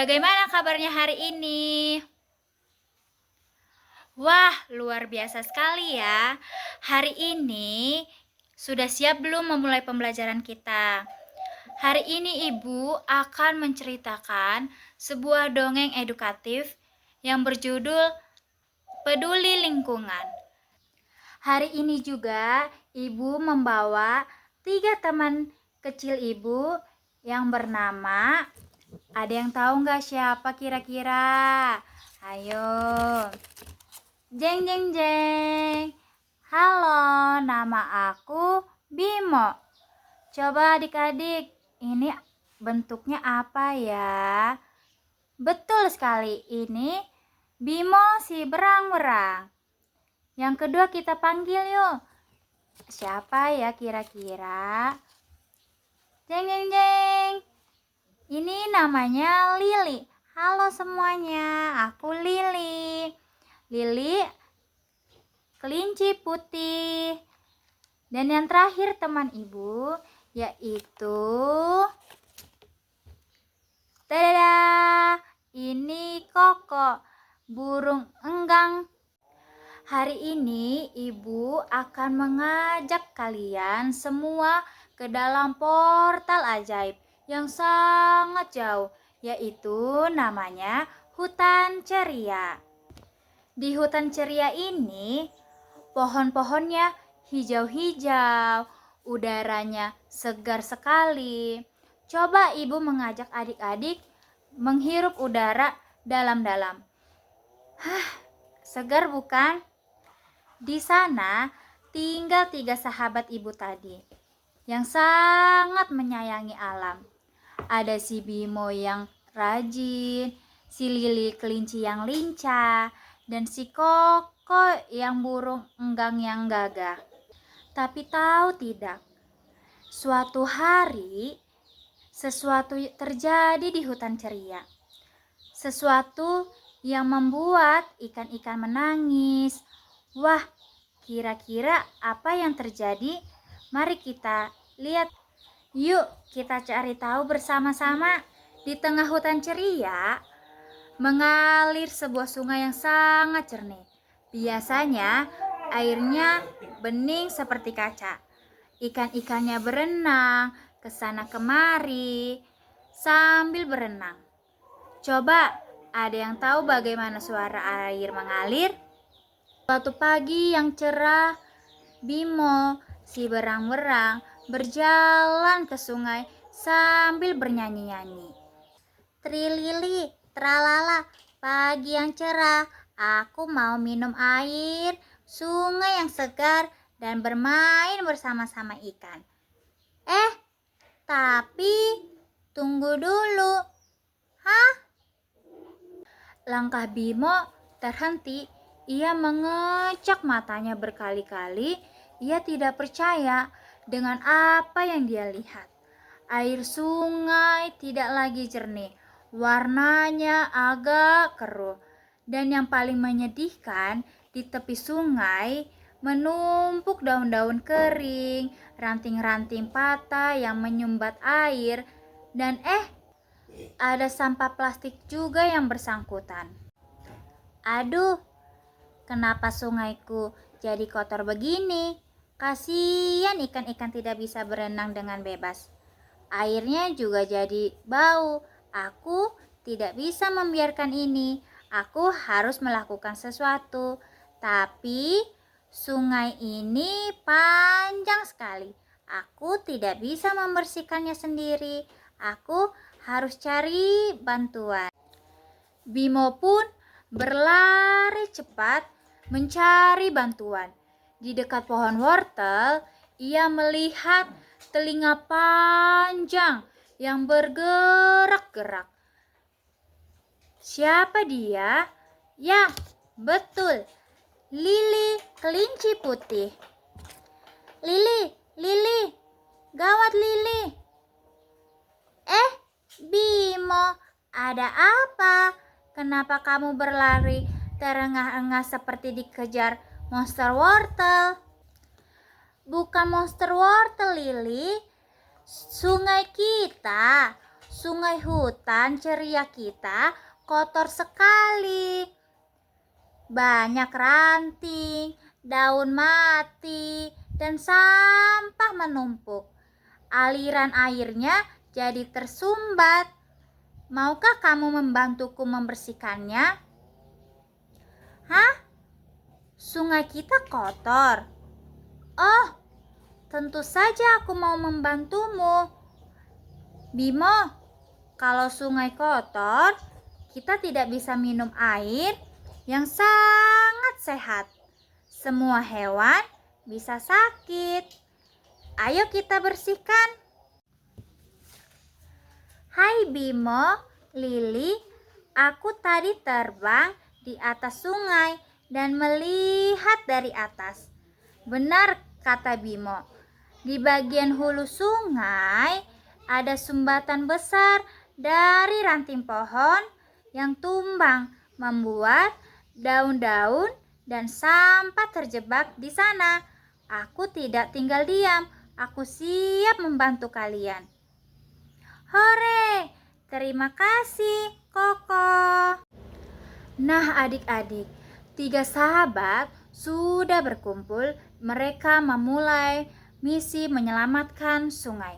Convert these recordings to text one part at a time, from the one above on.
Bagaimana kabarnya hari ini? Wah, luar biasa sekali ya. Hari ini sudah siap belum memulai pembelajaran kita? Hari ini Ibu akan menceritakan sebuah dongeng edukatif yang berjudul Peduli Lingkungan. Hari ini juga Ibu membawa 3 teman kecil Ibu yang bernama, ada yang tahu nggak siapa kira-kira? Ayo. Jeng jeng jeng. Halo, nama aku Bimo. Coba adik-adik, ini bentuknya apa ya? Betul sekali, ini Bimo si berang-berang. Yang kedua kita panggil yuk. Siapa ya kira-kira? Jeng jeng jeng. Ini namanya Lili. Halo semuanya, aku Lili. Lili kelinci putih. Dan yang terakhir teman Ibu yaitu tada, ini Koko, burung enggang. Hari ini Ibu akan mengajak kalian semua ke dalam portal ajaib yang sangat jauh, yaitu namanya Hutan Ceria. Di Hutan Ceria ini, pohon-pohonnya hijau-hijau, udaranya segar sekali. Coba Ibu mengajak adik-adik menghirup udara dalam-dalam. Segar bukan? Di sana tinggal 3 sahabat Ibu tadi yang sangat menyayangi alam. Ada si Bimo yang rajin, si Lili kelinci yang lincah, dan si Koko yang burung enggang yang gagah. Tapi tahu tidak, suatu hari sesuatu terjadi di Hutan Ceria. Sesuatu yang membuat ikan-ikan menangis. Wah, kira-kira apa yang terjadi? Mari kita lihat. Yuk, kita cari tahu bersama-sama. Di tengah Hutan Ceria mengalir sebuah sungai yang sangat jernih. Biasanya airnya bening seperti kaca. Ikan-ikannya berenang ke sana kemari sambil berenang. Coba, ada yang tahu bagaimana suara air mengalir? Suatu pagi yang cerah, Bimo si berang-berang berjalan ke sungai sambil bernyanyi-nyanyi. Trilili, tralala, pagi yang cerah, aku mau minum air sungai yang segar dan bermain bersama-sama ikan. Tapi tunggu dulu. Hah? Langkah Bimo terhenti. Ia mengecek matanya berkali-kali. Ia tidak percaya dengan apa yang dia lihat. Air sungai tidak lagi jernih. Warnanya agak keruh. Dan yang paling menyedihkan, di tepi sungai menumpuk daun-daun kering, ranting-ranting patah yang menyumbat air, dan ada sampah plastik juga yang bersangkutan. Aduh, kenapa sungaiku jadi kotor begini? Kasihan ikan-ikan tidak bisa berenang dengan bebas. Airnya juga jadi bau. Aku tidak bisa membiarkan ini. Aku harus melakukan sesuatu. Tapi sungai ini panjang sekali. Aku tidak bisa membersihkannya sendiri. Aku harus cari bantuan. Bimo pun berlari cepat mencari bantuan. Di dekat pohon wortel, ia melihat telinga panjang yang bergerak-gerak. Siapa dia? Ya, betul. Lili kelinci putih. Lili, gawat Lili. Bimo, ada apa? Kenapa kamu berlari terengah-engah seperti dikejar monster wortel? Bukan monster wortel, Lili. Sungai kita. sungai hutan ceria kita kotor sekali. Banyak ranting, daun mati, dan sampah menumpuk. Aliran airnya jadi tersumbat. Maukah kamu membantuku membersihkannya? Hah? Sungai kita kotor? Oh, tentu saja aku mau membantumu. Bimo, kalau sungai kotor, kita tidak bisa minum air yang sangat sehat. Semua hewan bisa sakit. Ayo kita bersihkan. Hai Bimo, Lili, aku tadi terbang di atas sungai dan melihat dari atas. Benar kata Bimo, di bagian hulu sungai ada sumbatan besar dari ranting pohon yang tumbang, membuat daun-daun dan sampah terjebak di sana. Aku tidak tinggal diam, aku siap membantu kalian. Hore, terima kasih, Koko. Nah, adik-adik, 3 sahabat sudah berkumpul. Mereka memulai misi menyelamatkan sungai.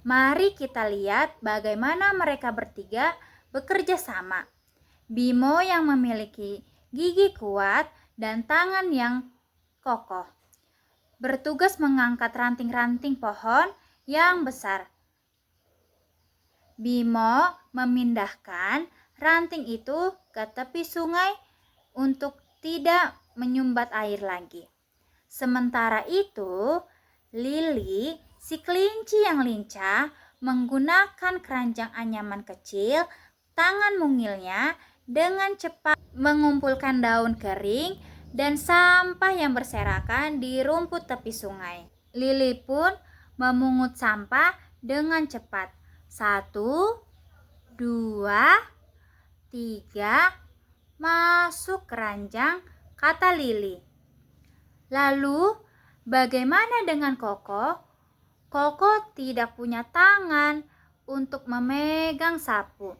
Mari kita lihat bagaimana mereka bertiga bekerja sama. Bimo yang memiliki gigi kuat dan tangan yang kokoh, bertugas mengangkat ranting-ranting pohon yang besar. Bimo memindahkan ranting itu ke tepi sungai untuk tidak menyumbat air lagi. Sementara itu, Lili, si kelinci yang lincah, menggunakan keranjang anyaman kecil, tangan mungilnya dengan cepat mengumpulkan daun kering dan sampah yang berserakan di rumput tepi sungai. Lili pun memungut sampah dengan cepat. 1, 2, 3, masuk keranjang, kata Lili. Lalu, bagaimana dengan Koko? Koko tidak punya tangan untuk memegang sapu.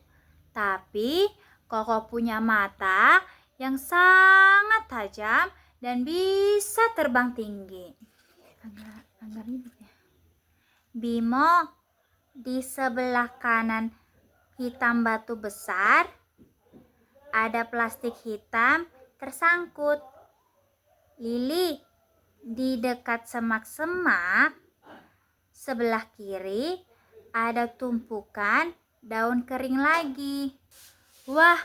Tapi, Koko punya mata yang sangat tajam dan bisa terbang tinggi. Agak ribet ya. Bimo, di sebelah kanan hitam batu besar ada plastik hitam tersangkut. Lili, di dekat semak-semak sebelah kiri ada tumpukan daun kering lagi. Wah,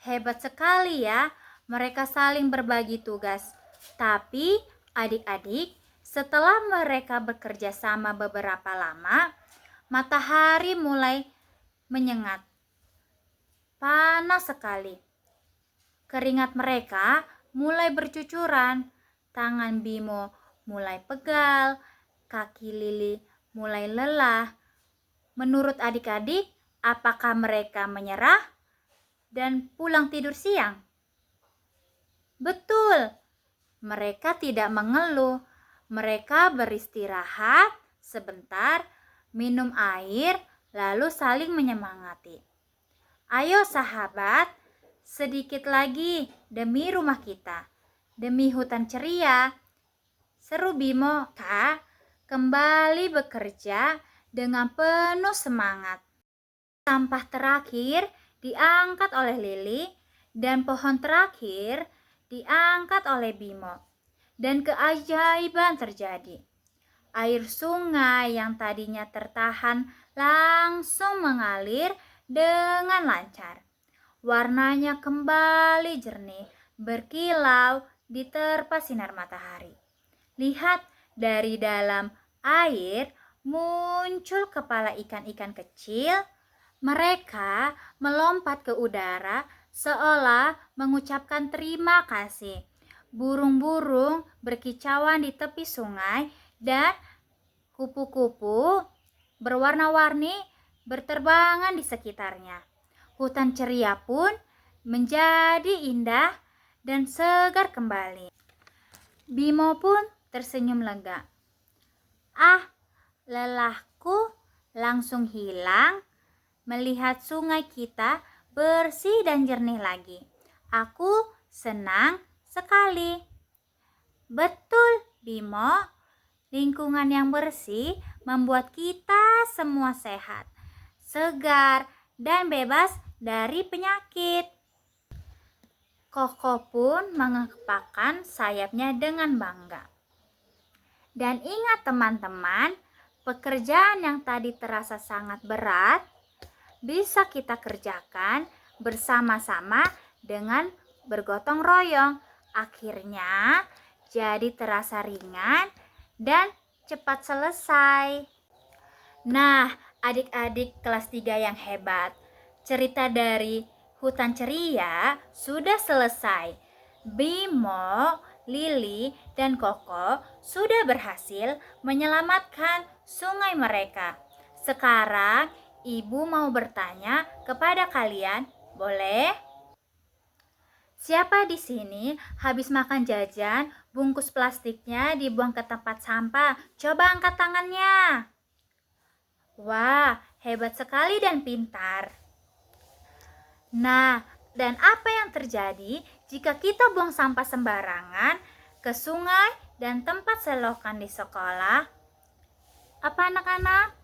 hebat sekali ya. Mereka saling berbagi tugas. Tapi adik-adik, setelah mereka bekerja sama beberapa lama, matahari mulai menyengat. Panas sekali. Keringat mereka mulai bercucuran. Tangan Bimo mulai pegal. Kaki Lili mulai lelah. Menurut adik-adik, apakah mereka menyerah dan pulang tidur siang? Betul. Mereka tidak mengeluh. Mereka beristirahat sebentar, minum air, lalu saling menyemangati. Ayo sahabat, sedikit lagi demi rumah kita, demi hutan ceria. Seru Bimo, Kak, kembali bekerja dengan penuh semangat. Sampah terakhir diangkat oleh Lili dan pohon terakhir diangkat oleh Bimo. Dan keajaiban terjadi. Air sungai yang tadinya tertahan langsung mengalir dengan lancar. Warnanya kembali jernih, berkilau diterpa sinar matahari. Lihat, dari dalam air muncul kepala ikan-ikan kecil. Mereka melompat ke udara seolah mengucapkan terima kasih. Burung-burung berkicauan di tepi sungai dan kupu-kupu berwarna-warni berterbangan di sekitarnya. Hutan ceria pun menjadi indah dan segar kembali. Bimo pun tersenyum lega. Ah, lelahku langsung hilang melihat sungai kita bersih dan jernih lagi. Aku senang sekali. Betul, Bimo. Lingkungan yang bersih membuat kita semua sehat, segar, dan bebas dari penyakit. Koko pun mengepakkan sayapnya dengan bangga. Dan ingat teman-teman, pekerjaan yang tadi terasa sangat berat bisa kita kerjakan bersama-sama dengan bergotong royong. Akhirnya jadi terasa ringan dan cepat selesai. Nah, adik-adik kelas 3 yang hebat, cerita dari Hutan Ceria sudah selesai. Bimo, Lili, dan Koko sudah berhasil menyelamatkan sungai mereka. Sekarang Ibu mau bertanya kepada kalian, boleh? Siapa di sini habis makan jajan, bungkus plastiknya dibuang ke tempat sampah? Coba angkat tangannya. Wah, hebat sekali dan pintar. Nah, dan apa yang terjadi jika kita buang sampah sembarangan ke sungai dan tempat selokan di sekolah? Apa anak-anak?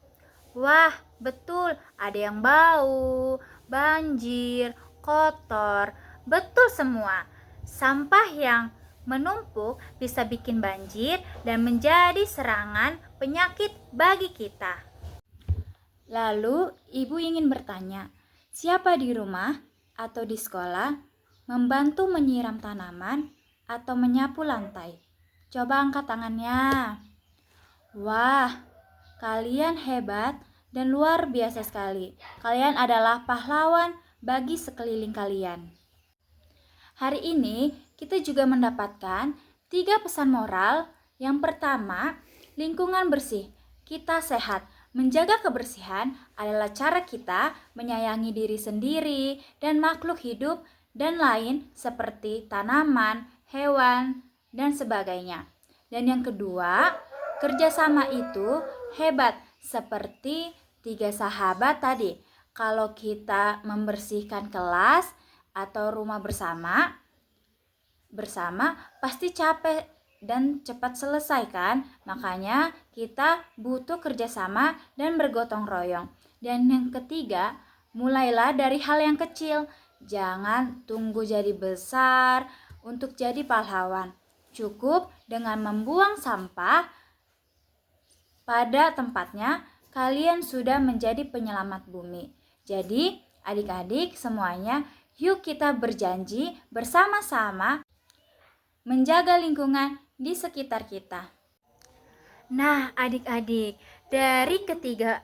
Wah, betul, ada yang bau, banjir, kotor. Betul semua. Sampah yang menumpuk bisa bikin banjir dan menjadi serangan penyakit bagi kita. Lalu, Ibu ingin bertanya, siapa di rumah atau di sekolah membantu menyiram tanaman atau menyapu lantai? Coba angkat tangannya. Wah, kalian hebat dan luar biasa sekali. Kalian adalah pahlawan bagi sekeliling kalian. Hari ini kita juga mendapatkan 3 pesan moral. Yang pertama, lingkungan bersih. Kita sehat. Menjaga kebersihan adalah cara kita menyayangi diri sendiri dan makhluk hidup dan lain seperti tanaman, hewan, dan sebagainya. Dan yang kedua, kerjasama itu hebat seperti 3 sahabat tadi. Kalau kita membersihkan kelas atau rumah bersama pasti capek dan cepat selesai kan? Makanya kita butuh kerjasama dan bergotong royong. Dan yang ketiga, mulailah dari hal yang kecil. Jangan tunggu jadi besar untuk jadi pahlawan. Cukup dengan membuang sampah pada tempatnya, kalian sudah menjadi penyelamat bumi. Jadi, adik-adik semuanya, yuk kita berjanji bersama-sama menjaga lingkungan di sekitar kita. Nah, adik-adik, dari ketiga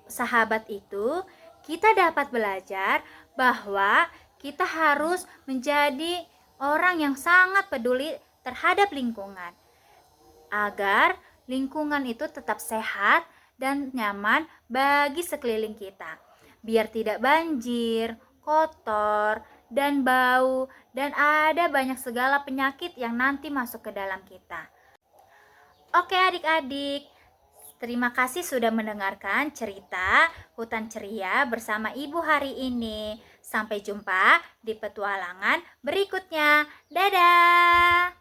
sahabat itu, kita dapat belajar bahwa kita harus menjadi orang yang sangat peduli terhadap lingkungan, agar lingkungan itu tetap sehat dan nyaman bagi sekeliling kita. Biar tidak banjir, kotor, dan bau, dan ada banyak segala penyakit yang nanti masuk ke dalam kita. Oke adik-adik, terima kasih sudah mendengarkan cerita Hutan Ceria bersama Ibu hari ini. Sampai jumpa di petualangan berikutnya. Dadah!